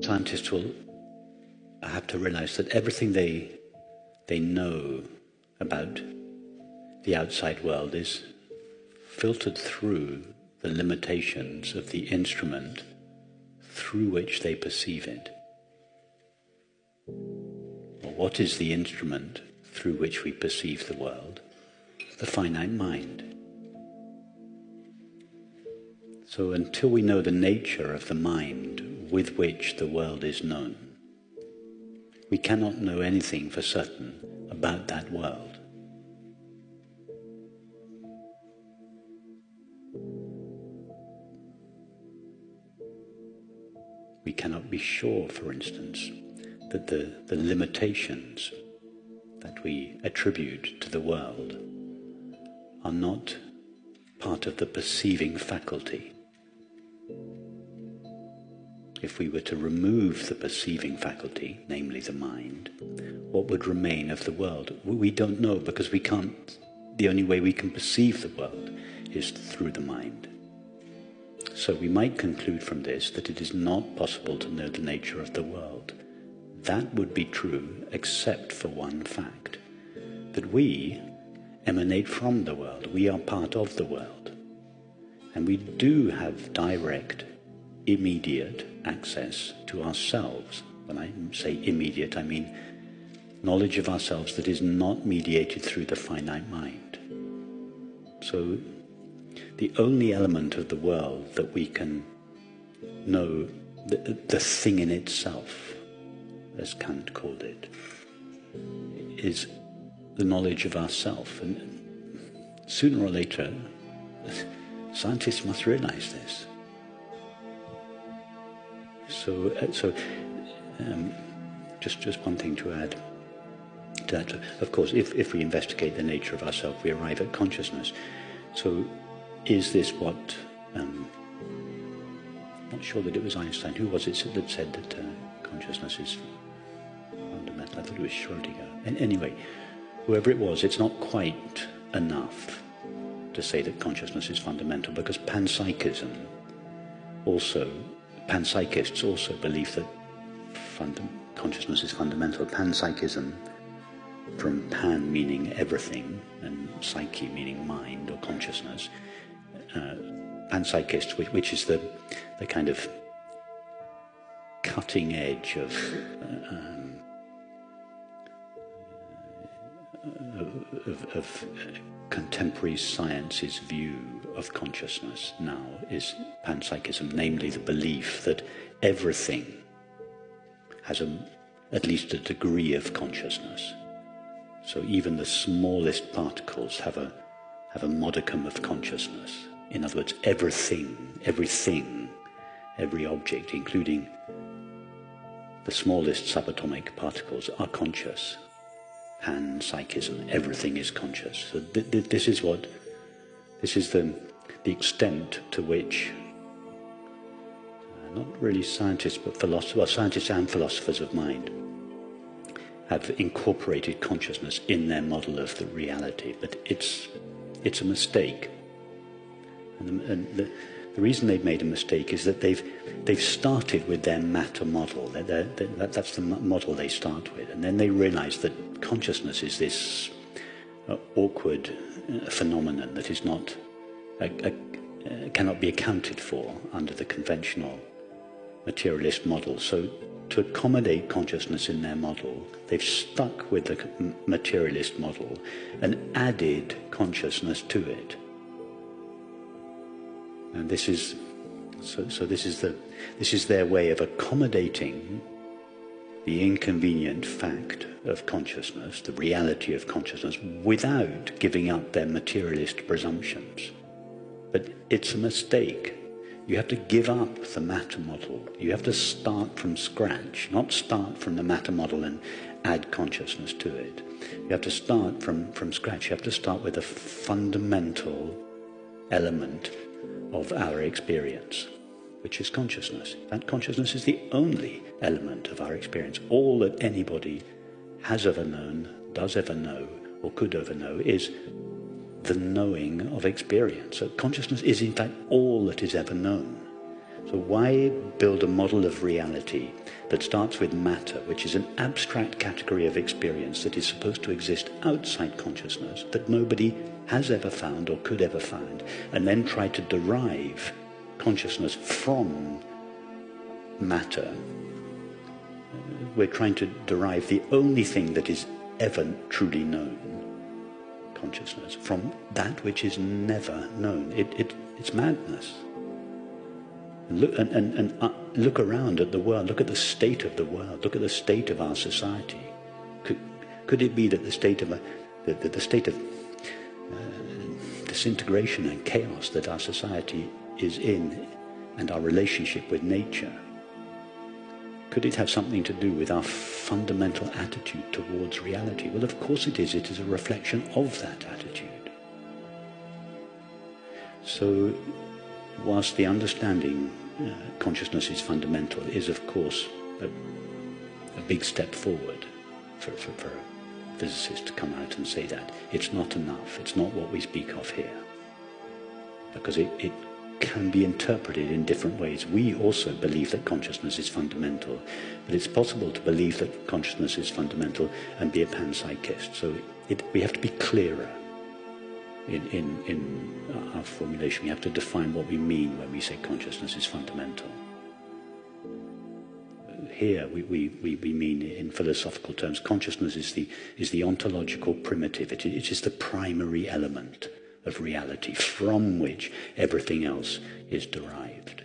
Scientists will have to realize that everything they know about the outside world is filtered through the limitations of the instrument through which they perceive it. Well, what is the instrument through which we perceive the world? The finite mind. So until we know the nature of the mind with which the world is known, we cannot know anything for certain about that world. We cannot be sure, for instance, that the limitations that we attribute to the world are not part of the perceiving faculty. If we were to remove the perceiving faculty, namely the mind, what would remain of the world? We don't know, because we can't. The only way we can perceive the world is through the mind. So we might conclude from this that it is not possible to know the nature of the world. That would be true except for one fact, that we emanate from the world. We are part of the world. And we do have direct, immediate access to ourselves. When I say immediate, I mean knowledge of ourselves that is not mediated through the finite mind. So the only element of the world that we can know, the thing in itself, as Kant called it, is the knowledge of ourself. And sooner or later, scientists must realize this. So just one thing to add to that. Of course, if we investigate the nature of ourself, we arrive at consciousness. So is this what, I'm not sure that it was Einstein, who was it that said that consciousness is fundamental? I thought it was Schrödinger. And anyway, whoever it was, it's not quite enough to say that consciousness is fundamental, because panpsychists also believe that consciousness is fundamental. Panpsychism, from pan meaning everything and psyche meaning mind or consciousness, panpsychists, which is the kind of cutting edge of contemporary science's view of consciousness now is panpsychism, namely the belief that everything has at least a degree of consciousness. So even the smallest particles have a modicum of consciousness. In other words, everything, every object, including the smallest subatomic particles, are conscious. Panpsychism, everything is conscious. So this is the extent to which not really scientists, but scientists and philosophers of mind have incorporated consciousness in their model of the reality. But it's a mistake, and the reason they've made a mistake is that they've started with their matter model. That's the model they start with, and then they realize that consciousness is this awkward phenomenon that is not cannot be accounted for under the conventional materialist model. So to accommodate consciousness in their model, they've stuck with the materialist model and added consciousness to it. And this is their way of accommodating the inconvenient fact of consciousness, the reality of consciousness, without giving up their materialist presumptions. But it's a mistake. You have to give up the matter model. You have to start from scratch, not start from the matter model and add consciousness to it. You have to start from scratch. You have to start with a fundamental element of our experience, which is consciousness. That consciousness is the only element of our experience. All that anybody has ever known, does ever know, or could ever know is the knowing of experience. So consciousness is in fact all that is ever known. So why build a model of reality that starts with matter, which is an abstract category of experience that is supposed to exist outside consciousness, that nobody has ever found or could ever find, and then try to derive consciousness from matter? We're trying to derive the only thing that is ever truly known, consciousness, from that which is never known. It's madness. Look around at the world. Look at the state of the world. Look at the state of our society. Could it be that the state of disintegration and chaos that our society is in, and our relationship with nature, could it have something to do with our fundamental attitude towards reality? Well, of course it is. It is a reflection of that attitude. So, whilst the understanding consciousness is fundamental is, of course, a big step forward for a physicist to come out and say that, it's not enough. It's not what we speak of here. Because it can be interpreted in different ways. We also believe that consciousness is fundamental, but it's possible to believe that consciousness is fundamental and be a panpsychist. So we have to be clearer in our formulation. We have to define what we mean when we say consciousness is fundamental. Here we mean, in philosophical terms, consciousness is the ontological primitive. It is the primary element of reality from which everything else is derived.